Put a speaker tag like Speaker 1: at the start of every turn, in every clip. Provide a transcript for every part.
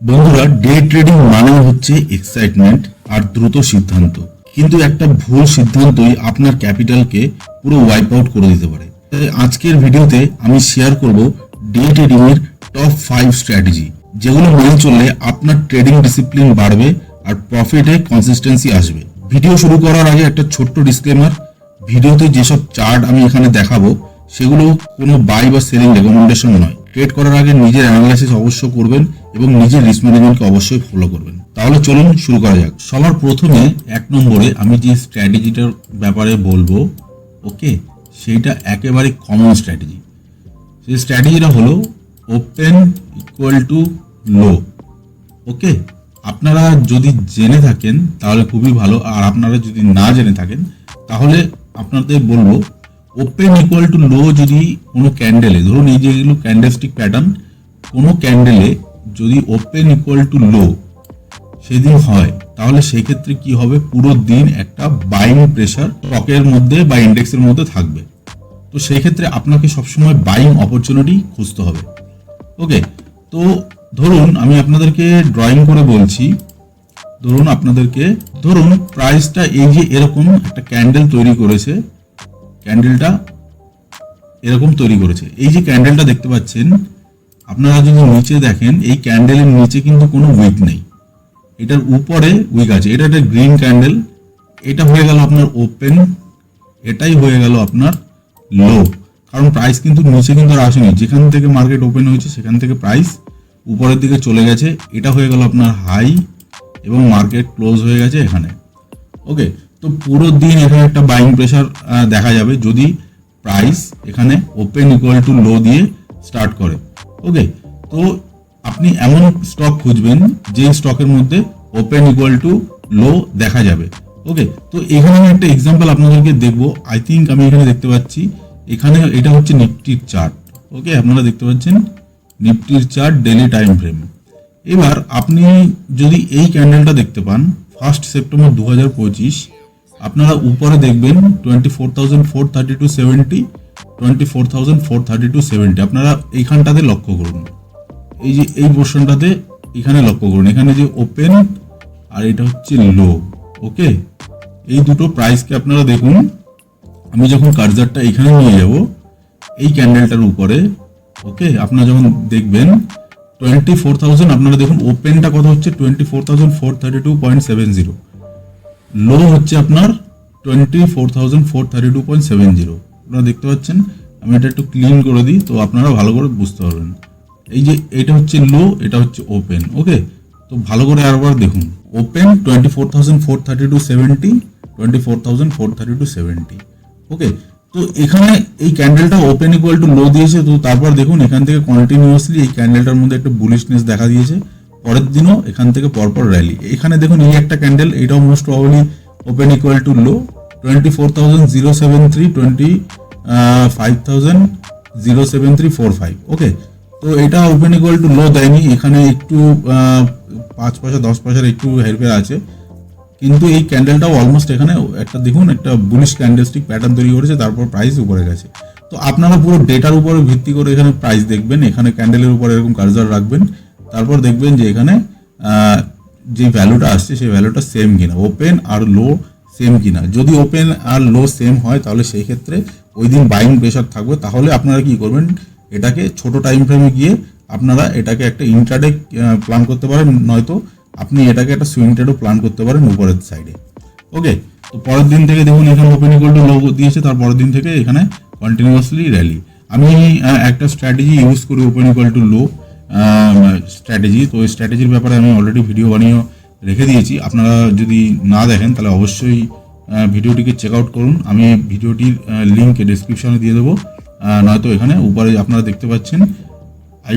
Speaker 1: বন্ধুরা, day trading মানে হচ্ছে এক্সাইটমেন্ট আর দ্রুত সিদ্ধান্ত, কিন্তু একটা ভুল সিদ্ধান্তই আপনার ক্যাপিটালকে পুরো ওয়াইপ আউট করে দিতে পারে। তাই আজকের ভিডিওতে আমি শেয়ার করব ডে ট্রেডিং এর টপ 5 স্ট্র্যাটেজি, যেগুলো মেনে চললে আপনার ট্রেডিং ডিসিপ্লিন বাড়বে আর প্রফিটে কনসিস্টেন্সি আসবে। ভিডিও শুরু করার আগে একটা ছোট্ট ডিসক্লেমার, ভিডিওতে যেসব চার্ট আমি এখানে দেখাবো সেগুলো কোনো বাই বা সেলিং রেকমেন্ডেশন নয়। ট্রেড করার আগে নিজের অ্যানালাইসিস অবশ্য করবেন এবং নিজের রিস্ক ম্যানেজমেন্টকে অবশ্যই ফলো করবেন। তাহলে চলুন শুরু করা যাক। সবার প্রথমে 1 নম্বরে আমি যে স্ট্র্যাটেজিটার ব্যাপারে বলবো, ওকে, সেইটা একেবারে কমন স্ট্র্যাটেজি। সেই স্ট্র্যাটেজিটা হলো ওপেন ইকুয়াল টু লো। ওকে, আপনারা যদি জেনে থাকেন তাহলে খুবই ভালো, আর আপনারা যদি না জেনে থাকেন তাহলে আপনাদের বলবো ওপেন ইকুয়াল টু লো যদি কোনো ক্যান্ডেলে, ধরুন এই যেগুলো ক্যান্ডেলস্টিক প্যাটার্ন, কোনো ক্যান্ডেলে যদি ওপেন ইকুয়াল টু লো সেদিন হয়, তাহলে সেক্ষেত্রে কি হবে, পুরো দিন একটা বাইং প্রেশার স্টকের মধ্যে বা ইন্ডেক্সের মধ্যে থাকবে। তো সেই ক্ষেত্রে আপনাকে সবসময় বাইং অপরচুনিটি খুঁজতে হবে। ওকে, তো ধরুন আমি আপনাদেরকে ড্রয়িং করে বলছি, ধরুন প্রাইসটা এই যে এরকম একটা ক্যান্ডেল তৈরি করেছে, ক্যান্ডেলটা এরকম তৈরি করেছে। এই যে ক্যান্ডেলটা দেখতে পাচ্ছেন, আপনারা যদি নিচে দেখেন, এই ক্যান্ডেলের নিচে কিন্তু কোনো উইক নেই, এটার উপরে উইক আছে। এটা একটা গ্রিন ক্যান্ডেল, এটা হয়ে গেল আপনার ওপেন, এটাই হয়ে গেল আপনার লো। কারণ প্রাইস কিন্তু নিচে কিন্তু আর আসেনি, যেখান থেকে মার্কেট ওপেন হয়েছে সেখান থেকে প্রাইস উপরের দিকে চলে গেছে। এটা হয়ে গেল আপনার হাই এবং মার্কেট ক্লোজ হয়ে গেছে এখানে। ওকে, তো পুরো দিন এখানে একটা বাইং প্রেশার দেখা যাবে যদি প্রাইস এখানে ওপেন ইকুয়াল টু লো দিয়ে স্টার্ট করে। ওকে, তো আপনি এমন স্টক খুঁজবেন যে স্টকের মধ্যে ওপেন ইকুয়াল টু লো দেখা যাবে। ওকে, তো এখানে আমি একটা এক্সাম্পল আপনাদেরকে দেখবো। আই থিঙ্ক আমি এখানে দেখতে পাচ্ছি, এখানে এটা হচ্ছে নিফটির চার্ট। ওকে, আপনারা দেখতে পাচ্ছেন নিফটির চার্ট ডেইলি টাইম ফ্রেম। এবার আপনি যদি এই ক্যান্ডেলটা দেখতে পান 1 সেপ্টেম্বর 2025, আপনারা উপরে দেখবেন 24,432.70, 24,432.70। আপনারা এইখানটাতে লক্ষ্য করুন, এই যে এই পোর্শনটাতে এখানে লক্ষ্য করুন, এখানে যে ওপেন আর এটা হচ্ছে লো। ওকে, এই দুটো প্রাইসকে আপনারা দেখুন। আমি যখন কার্সারটা এখানে নিয়ে যাব এই ক্যান্ডেলটার উপরে, ওকে, আপনারা যখন দেখবেন 24,000, আপনারা দেখুন ওপেনটা কত হচ্ছে 24,432.70, লো হচ্ছে আপনার 24,432.70। আপনারা দেখতে পাচ্ছেন। আমি এটা একটু ক্লিন করে দিই তো আপনারা ভালো করে বুঝতে পারবেন। এই যে এটা হচ্ছে লো, এটা হচ্ছে ওপেন। ওকে, তো ভালো করে আরেকবার দেখুন, ওপেন 24,432.70, 24,432.70। ওকে, তো এখানে এই ক্যান্ডেলটা ওপেন ইকুয়াল টু লো দিয়েছে। তো তারপর দেখুন এখান থেকে কন্টিনিউয়াসলি এই ক্যান্ডেলটার মধ্যে একটা বুলিশনেস দেখা দিয়েছে, পরের দিনও এখান থেকে পরপর র্যালি। এখানে দেখুন এই একটা ক্যান্ডেল, এটাও most probably open equal to low 24,073, 25,073.45। Okay, তো এটা ওপেন ইকুয়াল টু লো দেয়নি, এখানে একটু 5 পয়সা 10 পয়সার একটু হেরফের আছে, কিন্তু এই ক্যান্ডেলটাও অলমোস্ট এখানে একটা দেখুন একটা বুলিশ ক্যান্ডেলস্টিক প্যাটার্ন তৈরি করেছে, তারপর প্রাইস উপরে গেছে। তো আপনারা পুরো ডেটার উপরে ভিত্তি করে এখানে প্রাইস দেখবেন, এখানে ক্যান্ডেলের উপরে এরকম কার্সার রাখবেন, তারপর দেখবেন যে এখানে যে ভ্যালুটা আসছে সেই ভ্যালুটা সেম কিনা, ওপেন আর লো সেম কিনা। যদি ওপেন আর লো সেম হয় তাহলে সেই ক্ষেত্রে ওই দিন বাইং প্রেশার থাকবে। তাহলে আপনারা কি করবেন, এটাকে ছোট টাইম ফ্রেমে গিয়ে আপনারা এটাকে একটা ইন্ট্রাডে প্ল্যান করতে পারেন, নয়তো আপনি এটাকে একটা সুইং ট্রেডও প্ল্যান করতে পারেন উপরের সাইডে। ওকে, তো পরের দিন থেকে দেখুন এখানে ওপেন ইকুয়াল টু লো দিয়েছে, তার পরের দিন থেকে এখানে কন্টিনিউয়াসলি র্যালি। আমি একটা স্ট্র্যাটেজি ইউজ করি open equal to low strategy. তো এই স্ট্র্যাটেজির ব্যাপারে আমি অলরেডি ভিডিও বানিয়ে রেখে দিয়েছি, আপনারা যদি না দেখেন তাহলে অবশ্যই ভিডিওটিকে চেক আউট করুন। আমি ভিডিওটির লিঙ্ক ডেসক্রিপশনে দিয়ে দেবো, নয়তো এখানে উপরে আপনারা দেখতে পাচ্ছেন আই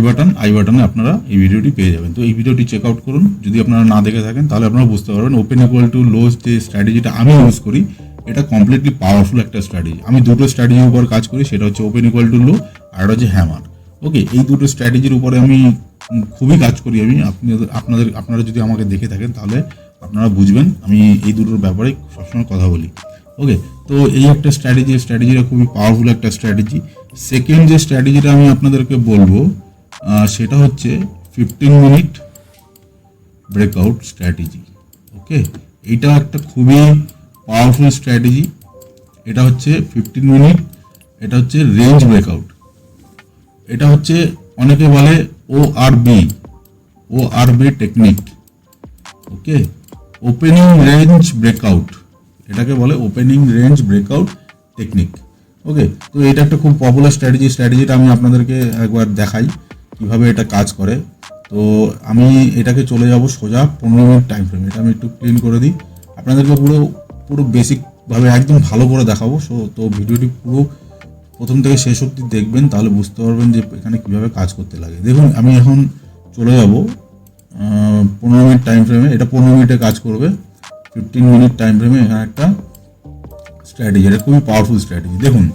Speaker 1: বাটনে আপনারা এই ভিডিওটি পেয়ে যাবেন। তো এই ভিডিওটি চেক আউট করুন, যদি আপনারা না দেখে থাকেন তাহলে আপনারা বুঝতে পারবেন ওপেন ইকুয়াল টু লো যে স্ট্র্যাটেজিটা আমি ইউজ করি এটা কমপ্লিটলি পাওয়ারফুল একটা স্ট্র্যাটেজি। আমি দুটো স্ট্র্যাটেজির উপর কাজ করি, সেটা হচ্ছে ওপেন ইকুয়াল টু লো আর এটা হচ্ছে হ্যামার। ওকে, এই দুটো স্ট্র্যাটেজির উপরে আমি খুবই কাজ করি। আমি আপনারা যদি আমাকে দেখে থাকেন তাহলে আপনারা বুঝবেন আমি এই দুটোর ব্যাপারে সবসময় কথা বলি। ওকে, তো এই একটা স্ট্র্যাটেজিটা খুবই পাওয়ারফুল একটা স্ট্র্যাটেজি। সেকেন্ড যে স্ট্র্যাটেজিটা আমি আপনাদেরকে বলবো সেটা হচ্ছে 15 মিনিট ব্রেকআউট স্ট্র্যাটেজি। ওকে, এইটা একটা খুবই পাওয়ারফুল স্ট্র্যাটেজি। এটা হচ্ছে 15 মিনিট, এটা হচ্ছে রেঞ্জ ব্রেকআউট। এটা হচ্ছে অনেকে বলে ORB টেকনিক। ওকে, ওপেনিং রেঞ্জ ব্রেকআউট, এটাকে বলে ওপেনিং রেঞ্জ ব্রেকআউট টেকনিক। ওকে, তো এটা একটা খুব পপুলার স্ট্র্যাটেজিটা আমি আপনাদেরকে একবার দেখাই কিভাবে এটা কাজ করে। তো আমি এটাকে চলে যাব সোজা 15 মিনিট টাইম ফ্রেম। এটা আমি একটু ক্লিন করে দিই, আপনাদেরকে পুরো বেসিকভাবে একদম ভালো করে দেখাবো। তো ভিডিওটি পুরো প্রথম থেকে শেষ অবধি দেখবেন, তাহলে বুঝতে পারবেন যে এখানে কিভাবে কাজ করতে লাগে। দেখুন, আমি এখন চলে যাব 15 মিনিট টাইম ফ্রেমে। এটা 15 মিনিটে কাজ করবে। 15 মিনিট টাইম ফ্রেমে এখানে একটা স্ট্র্যাটেজি, এটা খুবই পাওয়ারফুল স্ট্র্যাটেজি। দেখুন,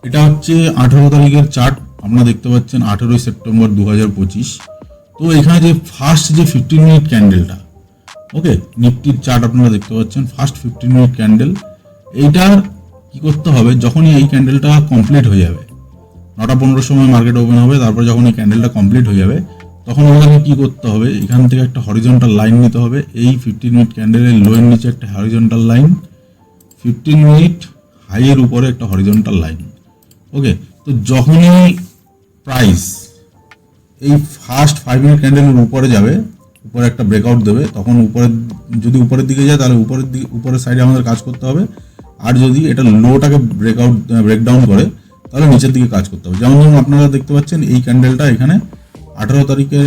Speaker 1: এটা হচ্ছে 18 তারিখের চার্ট, আপনারা দেখতে পাচ্ছেন 18 সেপ্টেম্বর 2025। তো এখানে যে ফার্স্ট যে 15 মিনিট ক্যান্ডেলটা, ওকে, নিফটির চার্ট আপনারা দেখতে পাচ্ছেন ফার্স্ট 15 মিনিট ক্যান্ডেল। এইটার কি করতে হবে, যখনই এই ক্যান্ডেলটা কমপ্লিট হয়ে যাবে, 9টা 15 সময় মার্কেট ওপেন হবে, তারপর যখন এই ক্যান্ডেলটা কমপ্লিট হয়ে যাবে, তখন আমাদেরকে কি করতে হবে, এখান থেকে একটা হরিজন্টাল লাইন নিতে হবে। এই 15 মিনিট ক্যান্ডেলের লোয়ের নিচে একটা হরিজন্টাল লাইন, 15 মিনিট হাইয়ের উপরে একটা হরিজন্টাল লাইন। ওকে, তো যখনই প্রাইস এই ফার্স্ট 5 মিনিট ক্যান্ডেলের উপরে যাবে, উপরে একটা ব্রেকআউট দেবে, তখন যদি উপরের দিকে যায় তাহলে উপরের সাইডে আমাদের কাজ করতে হবে। আর যদি এটা লোটাকে ব্রেকডাউন করে তাহলে নিচের দিকে কাজ করতে হবে। যেমন ধরুন আপনারা দেখতে পাচ্ছেন এই ক্যান্ডেলটা এখানে 18 তারিখের,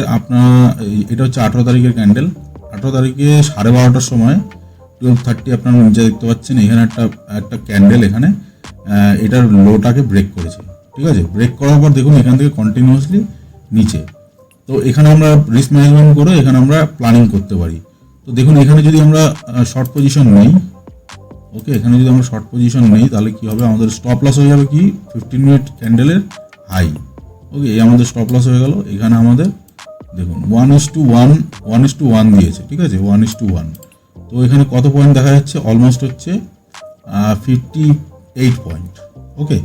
Speaker 1: এটা হচ্ছে 18 তারিখের ক্যান্ডেল। 18 তারিখে 12:30টার সময় 12:30 আপনারা নিচে দেখতে পাচ্ছেন এখানে একটা ক্যান্ডেল এখানে এটার লোটাকে ব্রেক করেছে। ঠিক আছে, ব্রেক করার পর দেখুন এখান থেকে কন্টিনিউয়াসলি নিচে। তো এখানে আমরা রিস্ক ম্যানেজমেন্ট করে এখানে আমরা প্ল্যানিং করতে পারি। তো দেখুন এখানে যদি আমরা শর্ট পজিশন নেই, ওকে, এখানে যদি আমরা শর্ট পজিশন নেই তাহলে কি হবে, আমাদের স্টপ লস হয়ে যাবে কি 15 মিনিট ক্যান্ডেলের হাই। ওকে, এই আমাদের স্টপ লস হয়ে গেল। এখানে আমাদের দেখুন 1:1 দিয়েছে। ঠিক আছে, 1:1। তো এখানে কত পয়েন্ট দেখা যাচ্ছে, অলমোস্ট হচ্ছে 58 পয়েন্ট। ওকে,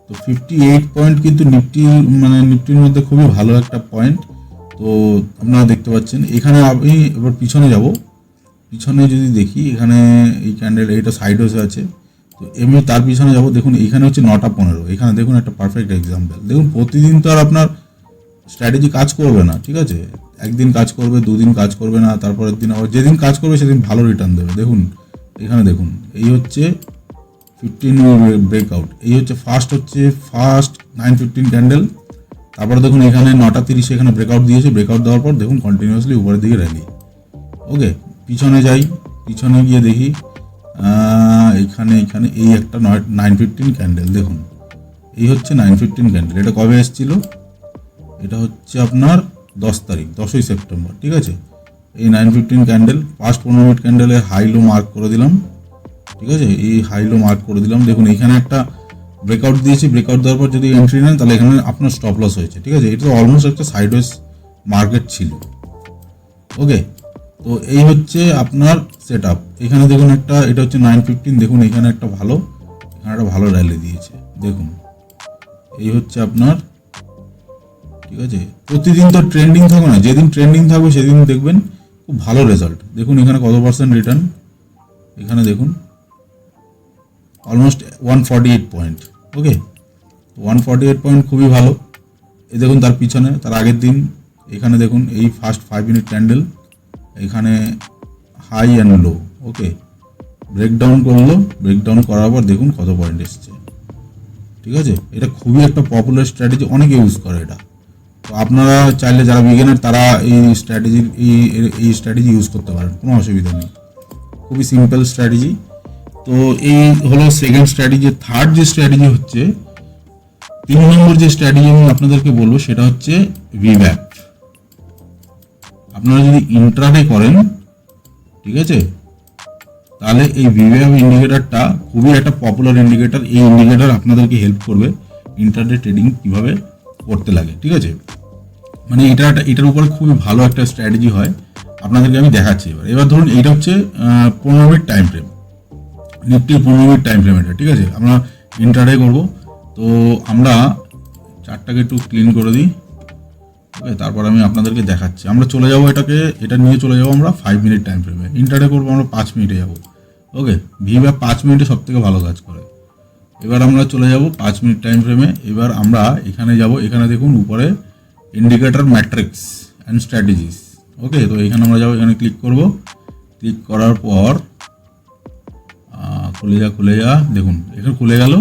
Speaker 1: তো 58 পয়েন্ট কিন্তু নিফটির মধ্যে খুবই ভালো একটা পয়েন্ট। তো আপনারা দেখতে পাচ্ছেন এখানে। আমি এবার পিছনে যাব, পিছনে যদি দেখি এখানে এই ক্যান্ডেল এইটা সাইড ওয়েজ আছে। তো এমনি তার পিছনে যাব, দেখুন এখানে হচ্ছে 9:15। এখানে দেখুন একটা পারফেক্ট এক্সাম্পল। দেখুন প্রতিদিন তো আর আপনার স্ট্র্যাটেজি কাজ করবে না। ঠিক আছে, একদিন কাজ করবে, দুদিন কাজ করবে না, তারপরের দিন আবার যেদিন কাজ করবে সেদিন ভালো রিটার্ন দেবে। দেখুন এখানে দেখুন, এই হচ্ছে 15 মিনিট ব্রেকআউট, এই হচ্ছে ফার্স্ট 9:15 ক্যান্ডেল। তারপরে দেখুন এখানে 9:30 এখানে ব্রেকআউট দিয়েছে। ব্রেকআউট দেওয়ার পর দেখুন কন্টিনিউয়াসলি উপরের দিকে র্যালি। ওকে, পিছনে যাই, পিছনে গিয়ে দেখি এখানে এই একটা 9:15 ক্যান্ডেল। দেখুন এই হচ্ছে 9:15 ক্যান্ডেল। এটা কবে এসেছিল, এটা হচ্ছে আপনার 10ই সেপ্টেম্বর। ঠিক আছে, এই 9:15 ক্যান্ডেল ফার্স্ট 15 মিনিট ক্যান্ডেলের হাই লো মার্ক করে দিলাম। ঠিক আছে, এই হাই লো মার্ক করে দিলাম। দেখুন এখানে একটা ব্রেকআউট দিয়েছি। ব্রেকআউট দেওয়ার পর যদি এন্ট্রি নেন তাহলে এখানে আপনার স্টপ লস হয়েছে। ঠিক আছে, এটা তো অলমোস্ট একটা সাইডওয়েজ মার্কেট ছিল। ওকে, তো এই হচ্ছে আপনার সেট আপ। এখানে দেখুন এটা হচ্ছে 9:15। দেখুন এখানে একটা ভালো র্যালি দিয়েছে। দেখুন এই হচ্ছে আপনার, ঠিক আছে, প্রতিদিন তো ট্রেন্ডিং থাকবে না, যেদিন ট্রেন্ডিং থাকবে সেদিন দেখবেন খুব ভালো রেজাল্ট। দেখুন এখানে কত % রিটার্ন, এখানে দেখুন অলমোস্ট 148 পয়েন্ট। ওকে, 148 পয়েন্ট খুবই ভালো। এই দেখুন তার পিছনে, তার আগের দিন এখানে দেখুন এই ফার্স্ট 5 মিনিট ক্যান্ডেল এখানে high and low. Okay, breakdown করলো, ব্রেকডাউন করার পর দেখুন কত পয়েন্ট এসছে। ঠিক আছে, এটা খুবই একটা পপুলার স্ট্র্যাটেজি, অনেকে ইউজ করে এটা। তো আপনারা চাইলে যারা বিগিনার তারা এই স্ট্র্যাটেজি ইউজ করতে পারেন, কোনো অসুবিধা নেই, খুবই সিম্পল স্ট্র্যাটেজি। তো এই হলো সেকেন্ড স্ট্র্যাটেজি। থার্ড যে স্ট্র্যাটেজি হচ্ছে, 3 নম্বর যে স্ট্র্যাটেজি আমি আপনাদেরকে বলবো সেটা হচ্ছে ভিভ্যাপ। আপনারা যদি ইন্ট্রাডে করেন, ঠিক আছে, তাহলে এই ভিভ্যাপ ইন্ডিকেটরটা খুবই একটা পপুলার ইন্ডিকেটর। এই ইন্ডিকেটর আপনাদেরকে হেল্প করবে ইন্ট্রাডে ট্রেডিং কিভাবে করতে লাগে। ঠিক আছে, মানে এটার উপরে খুবই ভালো একটা স্ট্র্যাটেজি হয়, আপনাদেরকে আমি দেখাচ্ছি। এবার ধরুন এইটা হচ্ছে 15 মিনিট টাইম ফ্রেম, নিফটির 15 মিনিট টাইম ফ্রেম এটা। ঠিক আছে, আমরা ইন্ট্রাডে করব। তো আমরা চার্টটাকে একটু ক্লিন করে দিই। ওকে, তারপর আমি আপনাদেরকে দেখাচ্ছি। আমরা চলে যাব এটা নিয়ে চলে যাব আমরা 5 মিনিট টাইম ফ্রেমে। ইন্টারডে করবো আমরা 5 মিনিটে যাব। ওকে, ভিভ্যাপ 5 মিনিটে সব থেকে ভালো কাজ করে। এবার আমরা চলে যাব 5 মিনিট টাইম ফ্রেমে। এবার আমরা এখানে যাব, এখানে দেখুন উপরে ইন্ডিকেটর ম্যাট্রিক্স অ্যান্ড স্ট্র্যাটেজিস। ওকে, তো এখানে আমরা যাবো, এখানে ক্লিক করব। ক্লিক করার পর খুলে যা, দেখুন এখানে খুলে গেল।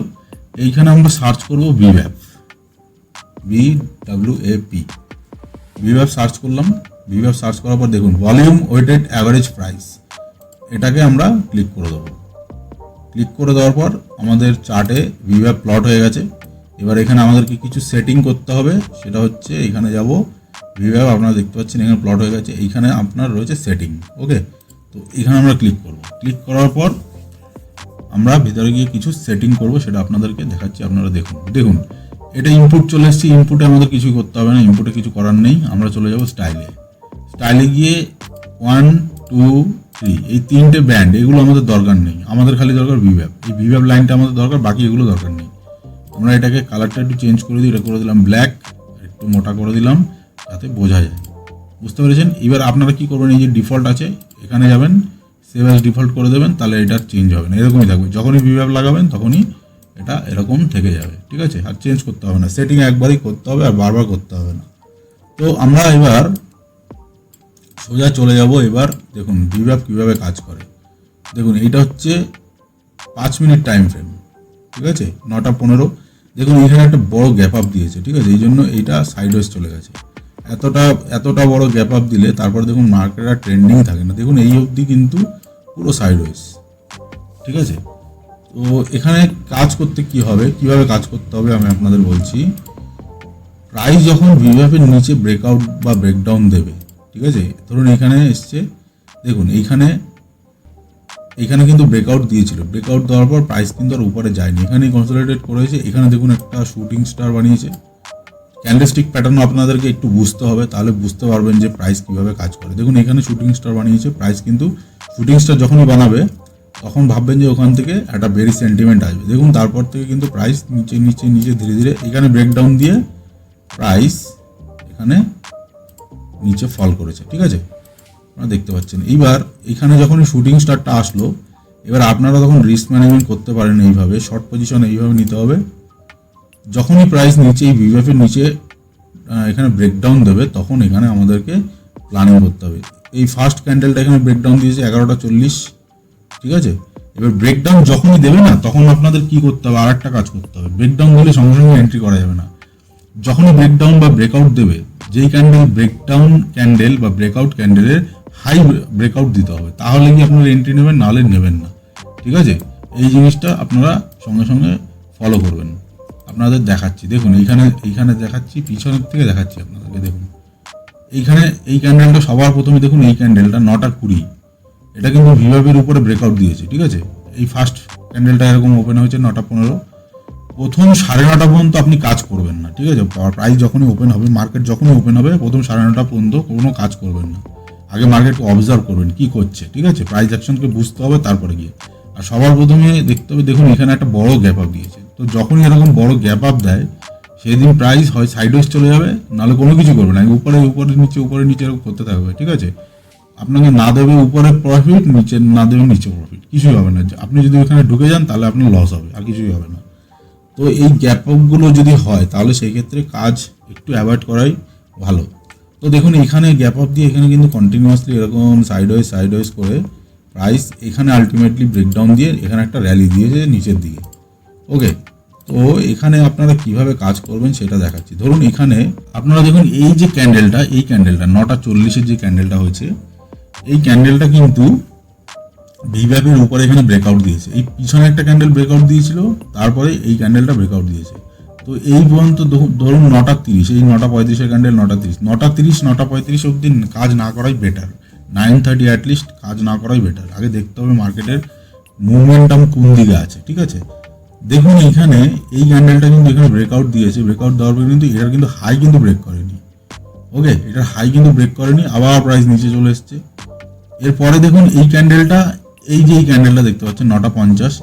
Speaker 1: এইখানে আমরা সার্চ করব ভিভ্যাপ, VWAP, ভিভ্যাপ সার্চ করলাম। ভিভ্যাপ সার্চ করার পর দেখুন ভলিউম ওয়েটেড অ্যাভারেজ প্রাইস, এটাকে আমরা ক্লিক করে দেবো। ক্লিক করে দেওয়ার পর আমাদের চার্টে ভিভ্যাপ প্লট হয়ে গেছে। এবার এখানে আমাদেরকে কিছু সেটিং করতে হবে, সেটা হচ্ছে এখানে যাব ভিভ্যাপ, আপনারা দেখতে পাচ্ছেন এখানে প্লট হয়ে গেছে। এইখানে আপনার রয়েছে সেটিং। ওকে, তো এখানে আমরা ক্লিক করব। ক্লিক করার পর আমরা ভিতরে গিয়ে কিছু সেটিং করব, সেটা আপনাদেরকে দেখাচ্ছি। আপনারা দেখুন এটা ইনপুট চলে এসেছে। ইনপুটে আমাদের কিছুই করতে হবে না, ইনপুটে কিছু করার নেই। আমরা চলে যাব স্টাইলে গিয়ে 1, 2, 3 এই 3টে ব্যান্ড, এগুলো আমাদের দরকার নেই। আমাদের খালি দরকার ভিভ্যাপ। এই ভিভ্যাপ লাইনটা আমাদের দরকার, বাকি এগুলো দরকার নেই। আমরা এটাকে কালারটা একটু চেঞ্জ করে দিই, এটা করে দিলাম ব্ল্যাক, একটু মোটা করে দিলাম যাতে বোঝা যায়। বুঝতে পেরেছেন? এবার আপনারা কি করবেন, এই যে ডিফল্ট আছে এখানে যাবেন, সেভ অ্যাজ ডিফল্ট করে দেবেন, তাহলে এটা চেঞ্জ হবে না, এরকমই থাকবে। যখনই ভিভ্যাপ লাগাবেন তখনই এটা এরকম থেকে যাবে, ঠিক আছে? আর চেঞ্জ করতে হবে না, সেটিং একবারই করতে হবে আর বারবার করতে হবে না। তো আমরা এবার সোজা চলে যাব। এবার দেখুন ভিভ্যাপ কীভাবে কাজ করে। দেখুন এইটা হচ্ছে 5 মিনিট টাইম ফ্রেম, ঠিক আছে? 9:15। দেখুন এখানে একটা বড় গ্যাপ আপ দিয়েছে, ঠিক আছে? এই জন্য এইটা সাইডওয়েজ চলে গেছে। এতটা বড় গ্যাপ আপ দিলে তারপর দেখুন মার্কেট আর ট্রেন্ডিং থাকে না। দেখুন এই অবধি কিন্তু পুরো সাইডওয়েজ, ঠিক আছে? তো এখানে কাজ করতে কি হবে, কিভাবে কাজ করতে হবে আমি আপনাদের বলছি। প্রাইস যখন ভিভ্যাপের নিচে ব্রেকআউট বা ব্রেকডাউন দেবে, ঠিক আছে? ধরুন এখানে এসছে, দেখুন এইখানে কিন্তু ব্রেকআউট দিয়েছিল। ব্রেকআউট দেওয়ার পর প্রাইস কিন্তু আর উপরে যায়নি, এখানেই কনসলিডেট করেছে। এখানে দেখুন একটা শুটিং স্টার বানিয়েছে। ক্যান্ডেলস্টিক প্যাটার্ন আপনাদেরকে একটু বুঝতে হবে, তাহলে বুঝতে পারবেন যে প্রাইস কীভাবে কাজ করে। দেখুন এখানে শুটিং স্টার বানিয়েছে। প্রাইস কিন্তু শুটিং স্টার যখনই বানাবে তখন ভাববেন যে ওখান থেকে একটা ভেরি সেন্টিমেন্ট আসবে। দেখুন তারপর থেকে কিন্তু প্রাইস নিচে ধীরে ধীরে এখানে ব্রেকডাউন দিয়ে প্রাইস এখানে নিচে ফল করেছে, ঠিক আছে? আপনারা দেখতে পাচ্ছেন। এইবার এখানে যখনই শুটিং স্টারটা আসলো, এবার আপনারা তখন রিস্ক ম্যানেজমেন্ট করতে পারেন এইভাবে। শর্ট পজিশন এইভাবে নিতে হবে। যখনই প্রাইস নিচে এই ভিভ্যাপের নিচে এখানে ব্রেকডাউন দেবে তখন এখানে আমাদেরকে প্ল্যানিং করতে হবে। এই ফার্স্ট ক্যান্ডেলটা এখানে ব্রেকডাউন দিয়েছে 11:40, ঠিক আছে? এবার ব্রেকডাউন যখনই দেবে না তখন আপনাদের কি করতে হবে, আর একটা কাজ করতে হবে। ব্রেকডাউন দিলে সঙ্গে সঙ্গে এন্ট্রি করা যাবে না। যখনই ব্রেকডাউন বা ব্রেকআউট দেবে, যেই ক্যান্ডেল ব্রেকডাউন ক্যান্ডেল বা ব্রেকআউট ক্যান্ডেলের হাই ব্রেকআউট দিতে হবে, তাহলে কি আপনারা এন্ট্রি নেবেন, নাহলে নেবেন না, ঠিক আছে? এই জিনিসটা আপনারা সঙ্গে সঙ্গে ফলো করবেন। আপনাদের দেখাচ্ছি, দেখুন এইখানে দেখাচ্ছি, পিছনের থেকে দেখাচ্ছি আপনাদেরকে। দেখুন এইখানে এই ক্যান্ডেলটা সবার প্রথমে দেখুন, এই ক্যান্ডেলটা 9:20, এটা কিন্তু ভিভ্যাপের উপরে ব্রেকআউট দিয়েছে, ঠিক আছে? এই ফার্স্ট ক্যান্ডেলটা এরকম ওপেন হয়েছে 9:15। প্রথম 9:30 পর্যন্ত আপনি কাজ করবেন না, ঠিক আছে? প্রাইস যখনই ওপেন হবে, মার্কেট যখনই ওপেন হবে, প্রথম 9:30 পর্যন্ত কোনো কাজ করবেন না। আগে মার্কেটকে অবজার্ভ করবেন কি করছে, ঠিক আছে? প্রাইস অ্যাকশনকে বুঝতে হবে, তারপরে গিয়ে। আর সবার প্রথমে দেখতে হবে, দেখুন এখানে একটা বড় গ্যাপ আপ দিয়েছে। তো যখনই এরকম বড় গ্যাপ আপ দেয়, সেই দিন প্রাইস হয় সাইডওয়েজ চলে যাবে, নাহলে কোনো কিছু করবে না, উপরে নিচে এরকম করতে থাকবে, ঠিক আছে? আপনাকে না দেবে উপরে প্রফিট, নিচে না দেবে নিচে প্রফিট, কিছুই হবে না। আপনি যদি ওখানে ঢুকে যান তাহলে আপনার লস হবে, আর কিছুই হবে না। তো এই গ্যাপ আপগুলো যদি হয় তাহলে সেই ক্ষেত্রে কাজ একটু অ্যাভয়েড করাই ভালো। তো দেখুন এখানে গ্যাপ আপ দিয়ে এখানে কিন্তু কন্টিনিউয়াসলি এরকম সাইডওয়েজ করে প্রাইস এখানে আলটিমেটলি ব্রেকডাউন দিয়ে এখানে একটা র্যালি দিয়েছে নিচের দিকে। ওকে, তো এখানে আপনারা কিভাবে কাজ করবেন সেটা দেখাচ্ছি। ধরুন এখানে আপনারা দেখুন এই যে ক্যান্ডেলটা, এই ক্যান্ডেলটা 9:40 যে ক্যান্ডেলটা হয়েছে, এই ক্যান্ডেলটা কিন্তু ভিভ্যাপের উপরে এখানে ব্রেকআউট দিয়েছে। এই পিছনে একটা ক্যান্ডেল ব্রেকআউট দিয়েছিল, তারপরে এই ক্যান্ডেলটা ব্রেকআউট দিয়েছে। তো এই পর্যন্ত ধরুন 9:30, এই 9:35 ক্যান্ডেল 9:35 অবধি কাজ না করাই বেটার। 9:30 অ্যাটলিস্ট কাজ না করাই বেটার। আগে দেখতে হবে মার্কেটের মুভমেন্টাম কোন দিকে আছে, ঠিক আছে? দেখুন এইখানে এই ক্যান্ডেলটা কিন্তু এখানে ব্রেকআউট দিয়েছে। ব্রেকআউট দেওয়ার পরে কিন্তু এটার কিন্তু হাই কিন্তু ব্রেক করেনি। ওকে, এটার হাই কিন্তু ব্রেক করেনি, আবার প্রাইস নিচে চলে এসছে। এরপরে দেখুন এই ক্যান্ডেলটা, এই যে এই ক্যান্ডেলটা দেখতে পাচ্ছেন 9:50,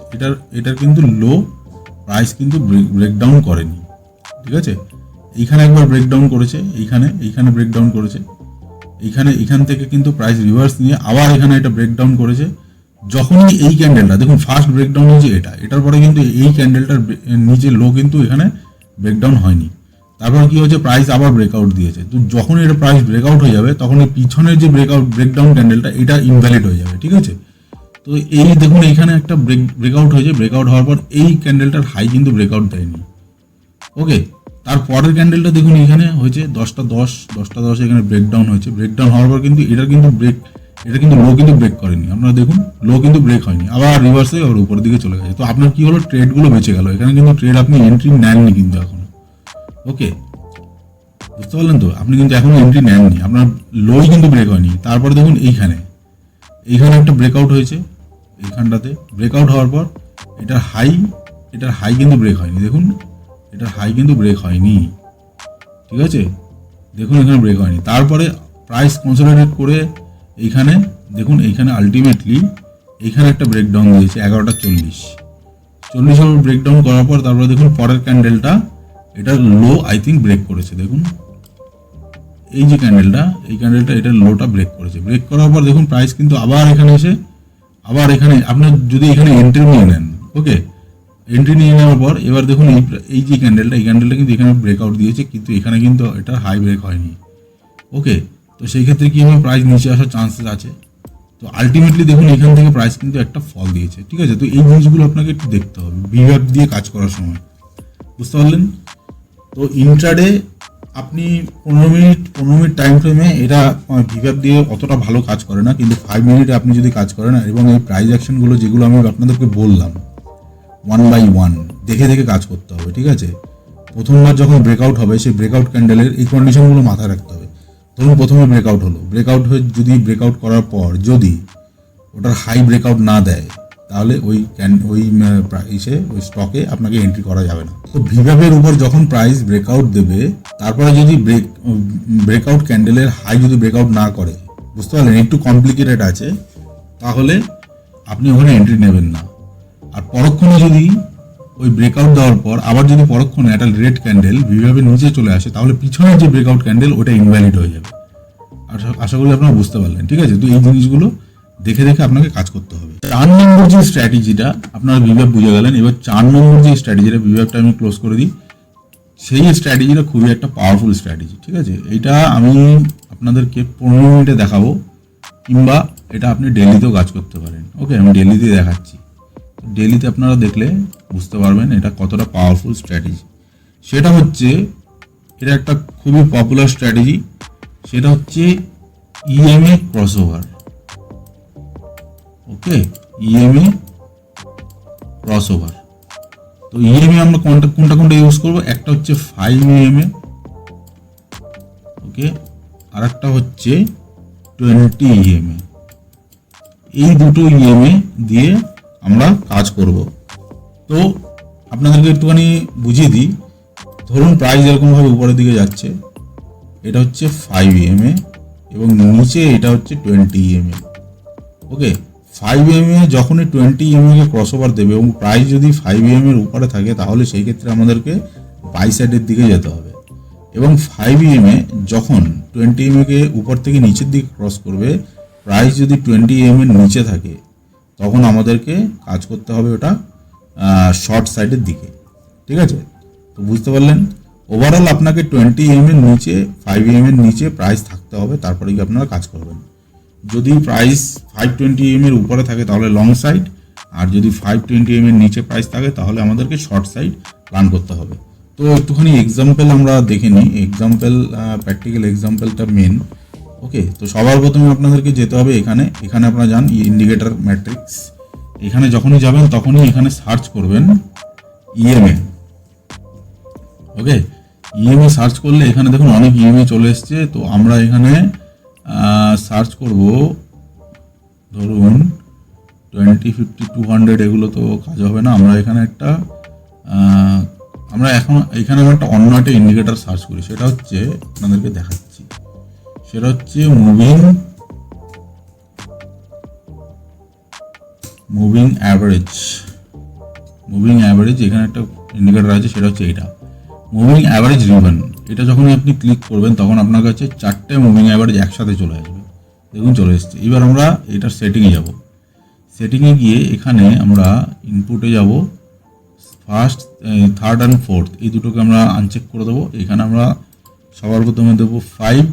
Speaker 1: এটার কিন্তু লো প্রাইস কিন্তু ব্রেকডাউন করেনি, ঠিক আছে? এইখানে একবার ব্রেকডাউন করেছে, এইখানে ব্রেকডাউন করেছে, এখান থেকে কিন্তু প্রাইস রিভার্স নিয়ে আবার এখানে এটা ব্রেকডাউন করেছে। যখনই এই ক্যান্ডেলটা দেখুন ফার্স্ট ব্রেকডাউন হয়েছে এটার পরে কিন্তু এই ক্যান্ডেলটার নিচে লো কিন্তু এখানে ব্রেকডাউন হয়নি। তারপর কি হচ্ছে, প্রাইস আবার ব্রেকআউট দিয়েছে। তো যখন এটা প্রাইস ব্রেকআউট হয়ে যাবে তখন এই পিছনের যে ব্রেকডাউন ক্যান্ডেলটা এটা ইনভ্যালিড হয়ে যাবে, ঠিক আছে। তো এই দেখুন এইখানে একটা ব্রেকআউট হয়েছে, ব্রেকআউট হওয়ার পর এই ক্যান্ডেলটার হাই কিন্তু ব্রেকআউট দেয়নি। ওকে, তারপরের ক্যান্ডেলটা দেখুন এখানে হয়েছে 10:10 এখানে ব্রেকডাউন হয়েছে। ব্রেকডাউন হওয়ার পর কিন্তু এটা কিন্তু লো কিন্তু ব্রেক করেনি। আপনারা দেখুন লো কিন্তু ব্রেক হয়নি, আবার রিভার্স হয়ে আবার উপরের দিকে চলে গেছে। তো আপনার কি হলো, ট্রেডগুলো বেঁচে গেল। এখানে কিন্তু ট্রেড আপনি এন্ট্রি নেননি কিন্তু এখনো। ওকে, বুঝতে পারলেন তো, আপনি কিন্তু এখনো এন্ট্রি নেননি, আপনার লোই কিন্তু ব্রেক হয়নি। তারপরে দেখুন এইখানে একটা ব্রেকআউট হয়েছে, এইখানটাতে ব্রেকআউট হওয়ার পর এটার হাই কিন্তু ব্রেক হয়নি। দেখুন এটার হাই কিন্তু ব্রেক হয়নি, ঠিক আছে। দেখুন এখানে ব্রেক হয়নি। তারপরে প্রাইস কনসলিডেট করে এইখানে দেখুন, এইখানে আলটিমেটলি এইখানে একটা ব্রেকডাউন দিয়েছে 11:40 ব্রেকডাউন করার পর তারপরে দেখুন পরের ক্যান্ডেলটা এটার লো আই থিঙ্ক ব্রেক করেছে। দেখুন এই যে ক্যান্ডেলটা, এটার লোটা ব্রেক করেছে। ব্রেক করার পর দেখুন প্রাইস কিন্তু আবার এখানে এসে আবার এখানে আপনার যদি এখানে এন্ট্রি নিয়ে নেন, ওকে, এন্ট্রি নিয়ে নেওয়ার পর এবার দেখুন এই যে ক্যান্ডেলটা কিন্তু এখানে ব্রেকআউট দিয়েছে, কিন্তু এখানে কিন্তু এটা হাই ব্রেক হয়নি। ওকে, তো সেই ক্ষেত্রে কি হবে, প্রাইস নিচে আসার চান্সেস আছে। তো আলটিমেটলি দেখুন এখান থেকে প্রাইস কিন্তু একটা ফল দিয়েছে, ঠিক আছে। তো এই জিনিসগুলো আপনাকে একটু দেখতে হবে ভিভ্যাপ দিয়ে কাজ করার সময়, বুঝতে পারলেন তো। ইন্ট্রাডে আপনি 15 মিনিট টাইম ফ্রেমে এটা ভিভ্যাপ দিয়ে অতটা ভালো কাজ করে না, কিন্তু 5 মিনিটে আপনি যদি কাজ করেন এবং এই প্রাইস অ্যাকশনগুলো যেগুলো আমি আপনাদেরকে বললাম 1 by 1 দেখে কাজ করতে হবে, ঠিক আছে। প্রথমবার যখন ব্রেকআউট হবে সেই ব্রেকআউট ক্যান্ডেলের এই কন্ডিশনগুলো মাথায় রাখতে হবে। ধরুন প্রথমে ব্রেকআউট হলো, ব্রেকআউট হয়ে যদি ব্রেকআউট করার পর যদি ওটার হাই ব্রেকআউট না দেয় তাহলে ওই স্টকে আপনাকে এন্ট্রি করা যাবে না। তো ভিভ্যাপের উপর যখন প্রাইস ব্রেকআউট দেবে তারপরে যদি ব্রেকআউট ক্যান্ডেলের হাই যদি ব্রেকআউট না করে, বুঝতে পারলেন একটু কমপ্লিকেটেড আছে, তাহলে আপনি ওখানে এন্ট্রি নেবেন না। আর পরক্ষণে যদি ওই ব্রেকআউট দেওয়ার পর আবার যদি পরক্ষণে একটা রেড ক্যান্ডেল ভিভ্যাপের নিচে চলে আসে তাহলে পিছনের যে ব্রেকআউট ক্যান্ডেল ওটা ইনভ্যালিড হয়ে যাবে। আশা করি আপনারা বুঝতে পারলেন, ঠিক আছে। তো এই জিনিসগুলো দেখে আপনাকে কাজ করতে হবে। 4 নম্বর যে স্ট্র্যাটেজিটা আপনারা ভিভ্যাপ বুঝে গেলেন, এবার 4 নম্বর যে স্ট্র্যাটেজিটা ভিভ্যাপটা আমি ক্লোজ করে দিই, সেই স্ট্র্যাটেজিটা খুবই একটা পাওয়ারফুল স্ট্র্যাটেজি, ঠিক আছে। এটা আমি আপনাদেরকে 15 মিনিটে দেখাবো, কিংবা এটা আপনি ডেইলিতেও কাজ করতে পারেন। ওকে, আমি ডেইলিতে দেখাচ্ছি। ডেইলিতে আপনারা দেখলে বুঝতে পারবেন এটা কতটা পাওয়ারফুল স্ট্র্যাটেজি। সেটা হচ্ছে, এটা একটা খুবই পপুলার স্ট্র্যাটেজি, সেটা হচ্ছে ইএমএ ক্রসওভার। ওকে, ইএমএ ক্রসওভার। তো ইএমএ আমরা কোনটা ইউজ করব, একটা হচ্ছে 5 ইএমএ, ওকে, আর একটা হচ্ছে 20 ইএমএ। এই দুটো ইএমএ দিয়ে আমরা কাজ করব। তো আপনাদেরকে একটুখানি বুঝিয়ে দিই। ধরুন প্রাইস এরকমভাবে উপরের দিকে যাচ্ছে, এটা হচ্ছে 5 ইএমএ এবং নিচে এটা হচ্ছে 20 ইএমএ। ওকে, 5 ইএমএ যখনই 20 ইএমএ কে ক্রসওভার দেবে এবং প্রাইস যদি 5 ইএমএ এর উপরে থাকে তাহলে সেই ক্ষেত্রে আমাদেরকে বাই সাইডের দিকে যেতে হবে। এবং 5 ইএমএ যখন 20 ইএমএ কে উপর থেকে নিচের দিকে ক্রস করবে, প্রাইস যদি 20 ইএমএ এর নিচে থাকে তখন আমাদেরকে কাজ করতে হবে ওটা শর্ট সাইডের দিকে, ঠিক আছে। তো বুঝতে পারলেন, ওভারঅল আপনাকে 20 ইএমএ এর নিচে 5 ইএমএ এর নিচে প্রাইস থাকতে হবে, তারপরে কি আপনারা কাজ করবেন। যদি প্রাইস 520 ইএমএ এর উপরে থাকে তাহলে লং সাইড, আর যদি 520 ইএমএ এর নিচে প্রাইস থাকে তাহলে আমাদেরকে শর্ট সাইড প্ল্যান করতে হবে। তো একটুখানি এক্সাম্পল আমরা দেখে নিই, প্র্যাকটিক্যাল এক্সাম্পলটা মেন। ওকে, তো সবার প্রথমে আপনাদেরকে যেতে হবে এখানে আপনারা যান ইন্ডিকেটর ম্যাট্রিক্স। এখানে যখনই যাবেন তখনই এখানে সার্চ করবেন ইএমএ। ওকে, ইএমএ সার্চ করলে এখানে দেখুন অনেক ইএমএ চলে এসছে। তো আমরা এখানে সার্চ করব, ধরুন 20, 50, 200, এগুলো তো কাজ হবে না। আমরা এখানে একটা অন্য একটা ইন্ডিকেটর সার্চ করি, সেটা হচ্ছে আপনাদেরকে দেখাচ্ছি, সেটা হচ্ছে মুভিং অ্যাভারেজ। এখানে একটা ইন্ডিকেটর আছে, সেটা হচ্ছে এটা মুভিং অ্যাভারেজ রিবন। এটা যখন আপনি ক্লিক করবেন তখন আপনার কাছে 4টে মুভিং অ্যাভারেজ একসাথে চলে আসবে। দেখুন চলে এসছে। এবার আমরা এটার সেটিংয়ে যাব। সেটিংয়ে গিয়ে এখানে আমরা ইনপুটে যাব, ফার্স্ট, থার্ড অ্যান্ড ফোর্থ এই দুটোকে আমরা আনচেক করে দেবো। এখানে আমরা সবার প্রথমে দেবো 5,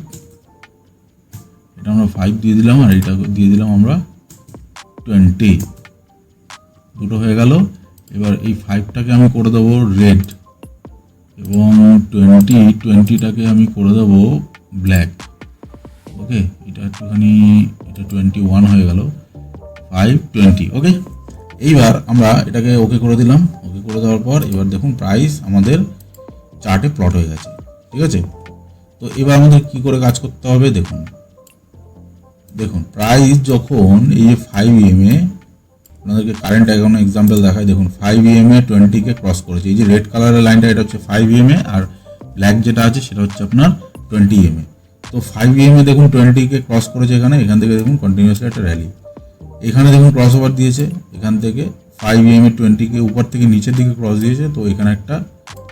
Speaker 1: এটা আমরা 5 দিয়ে দিলাম, আর এটা দিয়ে দিলাম আমরা 20, দুটো হয়ে গেল। এবার এই 5টাকে আমি করে দেবো রেড, এবং 20টাকে আমি করে দেবো ব্ল্যাক। ওকে, এটা একটুখানি, এটা 21 হয়ে গেল, 5, 20। ওকে, এইবার আমরা এটাকে ওকে করে দিলাম। ওকে করে দেওয়ার পর এবার দেখুন প্রাইস আমাদের চার্টে প্লট হয়ে গেছে। ঠিক আছে, তো এবার আমাদের কি করে কাজ করতে হবে দেখুন। দেখুন প্রাইস যখন এই যে 5 EMA, আপনাদেরকে কারেন্ট অ্যাকাউন্ট এক্সাম্পল দেখায়। দেখুন 5 EMA 20কে ক্রস করেছে। এই যে রেড কালারের লাইনটা এটা হচ্ছে 5 EMA, আর ব্ল্যাক যেটা আছে সেটা হচ্ছে আপনার 20 EMA। তো 5 EMA দেখুন 20কে ক্রস করেছে এখানে, এখান থেকে দেখুন কন্টিনিউয়াসলি একটা র্যালি। এখানে দেখুন ক্রস ওভার দিয়েছে, এখান থেকে 5 EMA 20কে উপর থেকে নিচের দিকে ক্রস দিয়েছে, তো এখানে একটা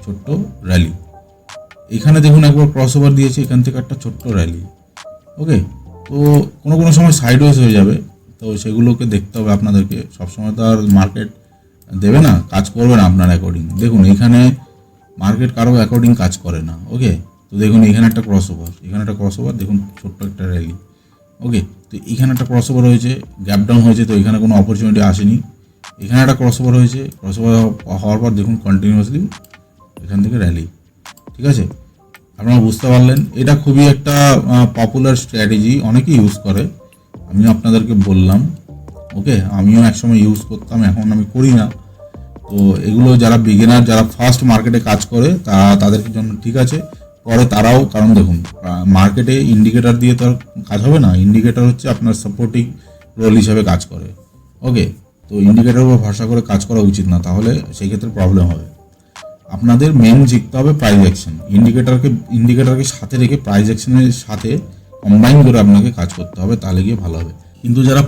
Speaker 1: ছোট্ট র্যালি। এখানে দেখুন একবার ক্রস ওভার দিয়েছে, এখান থেকে একটা ছোট্ট র্যালি। ওকে, তো কোনো সময় সাইডওয়েজ হয়ে যাবে, তো সেগুলোকে দেখতে হবে আপনাদেরকে। সবসময় তো আর মার্কেট দেবে না, কাজ করবে না আপনার অ্যাকর্ডিং। দেখুন এখানে মার্কেট কারো অ্যাকর্ডিং কাজ করে না। ওকে, তো দেখুন এখানে একটা ক্রস ওভার, এখানে একটা ক্রস ওভার, দেখুন ছোট্ট একটা র্যালি। ওকে, তো এখানে একটা ক্রস ওভার হয়েছে, গ্যাপ ডাউন হয়েছে, তো এখানে কোনো অপরচুনিটি আসেনি। এখানে একটা ক্রস ওভার হয়েছে, ক্রস ওভার হওয়ার পর দেখুন কন্টিনিউয়াসলি এখান থেকে র্যালি। ঠিক আছে, আপনারা বুঝতে পারলেন। এটা খুবই একটা পপুলার স্ট্র্যাটেজি, অনেকেই ইউজ করে, আমিও আপনাদেরকে বললাম। ওকে, আমিও একসময় ইউজ করতাম, এখন আমি করি না। তো এগুলো যারা বিগিনার, যারা ফার্স্ট মার্কেটে কাজ করে তাদের জন্য ঠিক আছে। পরে তারাও, কারণ দেখুন মার্কেটে ইন্ডিকেটর দিয়ে তো আর কাজ হবে না। ইন্ডিকেটর হচ্ছে আপনার সাপোর্টিং রোল হিসাবে কাজ করে। ওকে, তো ইন্ডিকেটরের উপর ভরসা করে কাজ করা উচিত না, তাহলে সেই ক্ষেত্রে প্রবলেম হবে। আপনাদের মেন শিখতে হবে প্রাইস অ্যাকশন। ইন্ডিকেটরকে সাথে রেখে প্রাইস অ্যাকশনের সাথে কম্বাইন করে আপনাকে কাজ করতে হবে, তাহলে গিয়ে ভালো হবে। কিন্তু যারা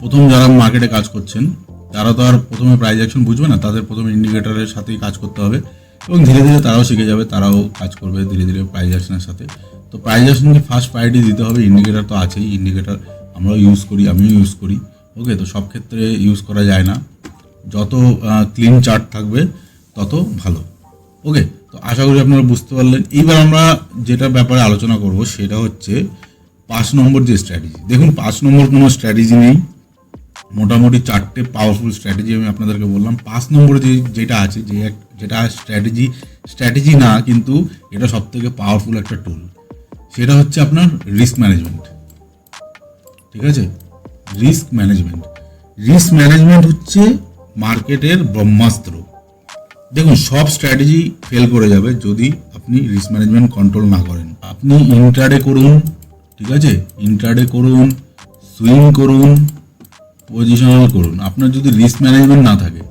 Speaker 1: প্রথম যারা মার্কেটে কাজ করছেন, তারা তো আর প্রথমে প্রাইস অ্যাকশন বুঝবে না, তাদের প্রথমে ইন্ডিকেটরের সাথেই কাজ করতে হবে, এবং ধীরে ধীরে তারাও শিখে যাবে, তারাও কাজ করবে ধীরে ধীরে প্রাইস অ্যাকশনের সাথে। তো প্রাইস অ্যাকশনকে ফার্স্ট প্রায়োরিটি দিতে হবে। ইন্ডিকেটর তো আছেই, ইন্ডিকেটর আমরাও ইউজ করি, আমিও ইউজ করি। ওকে, তো সব ক্ষেত্রে ইউজ করা যায় না, যত ক্লিন চার্ট থাকবে তত ভালো। ওকে, তো আশা করি আপনারা বুঝতে পারলেন। এইবার আমরা যেটা ব্যাপারে আলোচনা করব সেটা হচ্ছে 5 নম্বর যে স্ট্র্যাটেজি। দেখুন 5 নম্বর কোনো স্ট্র্যাটেজি নেই, মোটামুটি 4টে পাওয়ারফুল স্ট্র্যাটেজি আমি আপনাদেরকে বললাম। 5 নম্বরে যেটা আছে, যেটা স্ট্র্যাটেজি না, কিন্তু এটা সবথেকে পাওয়ারফুল একটা টুল, সেটা হচ্ছে আপনার রিস্ক ম্যানেজমেন্ট। ঠিক আছে, রিস্ক ম্যানেজমেন্ট হচ্ছে মার্কেটের ব্রহ্মাস্ত্র। দেখুন সব স্ট্র্যাটেজি ফেল করে যাবে যদি আপনি রিস্ক ম্যানেজমেন্ট কন্ট্রোল না করেন। আপনি ইন্ট্রাডে করুন, ঠিক আছে, ইন্ট্রাডে করুন, সুইং করুন, পজিশনাল করুন, আপনার যদি রিস্ক ম্যানেজমেন্ট না থাকে,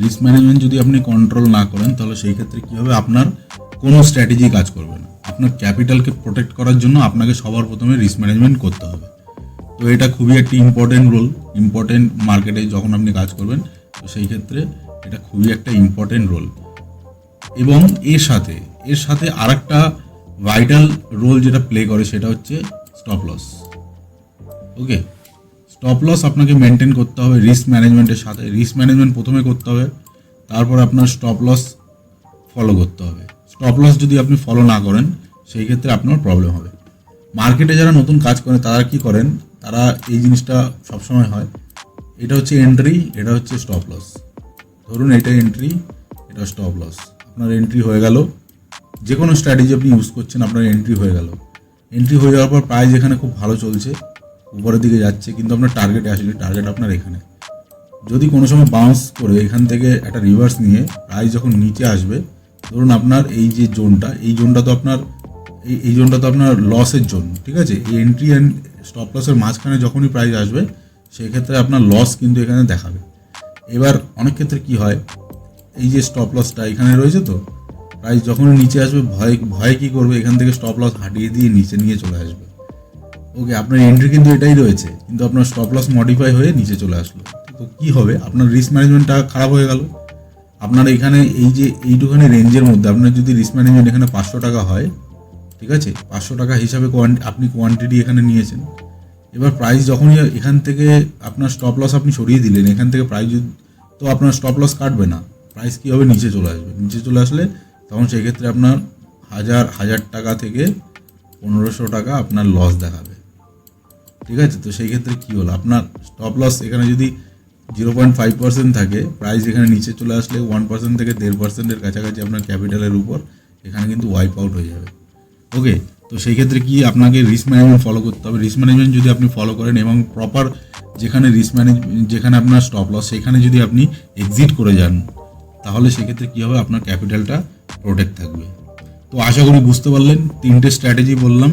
Speaker 1: রিস্ক ম্যানেজমেন্ট যদি আপনি কন্ট্রোল না করেন, তাহলে সেই ক্ষেত্রে কী হবে, আপনার কোনো স্ট্র্যাটেজি কাজ করবে না। আপনার ক্যাপিটালকে প্রোটেক্ট করার জন্য আপনাকে সবার প্রথমে রিস্ক ম্যানেজমেন্ট করতে হবে। তো এটা খুবই একটি ইম্পর্টেন্ট মার্কেটে যখন আপনি কাজ করবেন, তো সেই ক্ষেত্রে এটা খুবই একটা ইম্পর্টেন্ট রোল। এবং এর সাথে আরেকটা ভাইটাল রোল যেটা প্লে করে সেটা হচ্ছে স্টপ লস। ওকে, স্টপ লস আপনাকে মেনটেন করতে হবে রিস্ক ম্যানেজমেন্টের সাথে। রিস্ক ম্যানেজমেন্ট প্রথমে করতে হবে, তারপর আপনার স্টপ লস ফলো করতে হবে। স্টপ লস যদি আপনি ফলো না করেন, সেই ক্ষেত্রে আপনার প্রবলেম হবে। মার্কেটে যারা নতুন কাজ করেন তারা কি করেন, তারা এই জিনিসটা সবসময় হয়, এটা হচ্ছে এন্ট্রি, এটা হচ্ছে স্টপ লস। ধরুন এটা এন্ট্রি, এটা স্টপ লস। আপনার এন্ট্রি হয়ে গেল, যে কোনো স্ট্র্যাটেজি আপনি ইউজ করছেন, আপনার এন্ট্রি হয়ে গেল। এন্ট্রি হয়ে যাওয়ার পর প্রাইস এখানে খুব ভালো চলছে, উপরের দিকে যাচ্ছে, কিন্তু আপনার টার্গেটে আসলে, টার্গেট আপনার এখানে। যদি কোনো সময় বাউন্স করে এখান থেকে একটা রিভার্স নিয়ে প্রাইস যখন নিচে আসবে, ধরুন আপনার এই যে জোনটা, এই জোনটা তো আপনার লসের জোন। ঠিক আছে, এই এন্ট্রি অ্যান্ড স্টপ লসের মাঝখানে যখনই প্রাইস আসবে, সেই ক্ষেত্রে আপনার লস কিন্তু এখানে দেখাবে। এবার অনেক ক্ষেত্রে কি হয়, এই যে স্টপ লসটা এখানে রয়েছে, তো প্রাইস যখনই নিচে আসবে, ভয়ে কি করবে, এখান থেকে স্টপ লস হাটিয়ে দিয়ে নিচে নিয়ে চলে আসবে। ওকে, আপনার এন্ট্রি কিন্তু এটাই রয়েছে, কিন্তু আপনার স্টপ লস মডিফাই হয়ে নিচে চলে আসলো। তো কি হবে, আপনার রিস্ক ম্যানেজমেন্টটা খারাপ হয়ে গেল। আপনার এখানে এই যে এইটুখানি রেঞ্জের মধ্যে আপনার যদি রিস্ক ম্যানেজমেন্ট এখানে 500 টাকা হয়, ঠিক আছে, 500 টাকা হিসাবে আপনি কোয়ান্টিটি এখানে নিয়েছেন। এবার প্রাইস যখনই এখান থেকে আপনার স্টপ লস আপনি সরিয়ে দিলেন, এখান থেকে প্রাইস তো আপনার স্টপ লস কাটবে না, প্রাইস কী হবে, নিচে চলে আসবে। নিচে চলে আসলে তখন সেই ক্ষেত্রে আপনার 1000 টাকা থেকে 1500 টাকা আপনার লস দেখাবে, ঠিক আছে। তো সেই ক্ষেত্রে কী হলো, আপনার স্টপ লস এখানে যদি 0.5% থাকে, প্রাইস এখানে নিচে চলে আসলে 1% থেকে 1.5%-এর কাছাকাছি আপনার ক্যাপিটালের উপর এখানে কিন্তু ওয়াইপ আউট হয়ে যাবে। ওকে, তো সেই ক্ষেত্রে কি আপনাকে রিস্ক ম্যানেজমেন্ট ফলো করতে হবে। রিস্ক ম্যানেজমেন্ট যদি আপনি ফলো করেন এবং প্রপার যেখানে যেখানে আপনার স্টপ লস সেখানে যদি আপনি এক্সিট করে যান, তাহলে সেক্ষেত্রে কী হবে, আপনার ক্যাপিটালটা প্রোটেক্ট থাকবে। তো আশা করি বুঝতে পারলেন, 3টে স্ট্র্যাটেজি বললাম,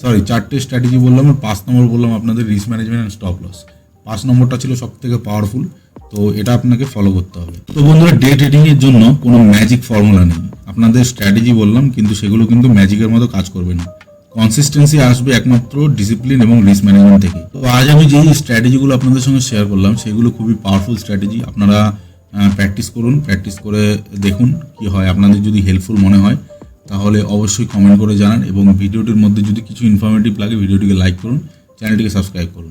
Speaker 1: 4টে স্ট্র্যাটেজি বললাম, আর 5 নম্বর বললাম আপনাদের risk management and stop loss. 5 নম্বরটা ছিল সব থেকে পাওয়ারফুল, তো এটা আপনাকে ফলো করতে হবে। তো বন্ধুরা, ডে ট্রেডিংয়ের জন্য কোনো ম্যাজিক ফর্মুলা নেই। আপনাদের স্ট্র্যাটেজি বললাম, কিন্তু সেগুলো কিন্তু ম্যাজিকের মতো কাজ করবে না। কনসিস্টেন্সি আসবে একমাত্র ডিসিপ্লিন এবং রিস্ক ম্যানেজমেন্ট থেকে। তো আজ আমি যেই স্ট্র্যাটেজিগুলো আপনাদের সঙ্গে শেয়ার করলাম সেগুলো খুবই পাওয়ারফুল স্ট্র্যাটেজি। আপনারা প্র্যাকটিস করুন, প্র্যাকটিস করে দেখুন কি হয়। আপনাদের যদি হেল্পফুল মনে হয় তাহলে অবশ্যই কমেন্ট করে জানান, এবং ভিডিওটির মধ্যে যদি কিছু ইনফরমেটিভ লাগে ভিডিওটিকে লাইক করুন, চ্যানেলটিকে সাবস্ক্রাইব করুন।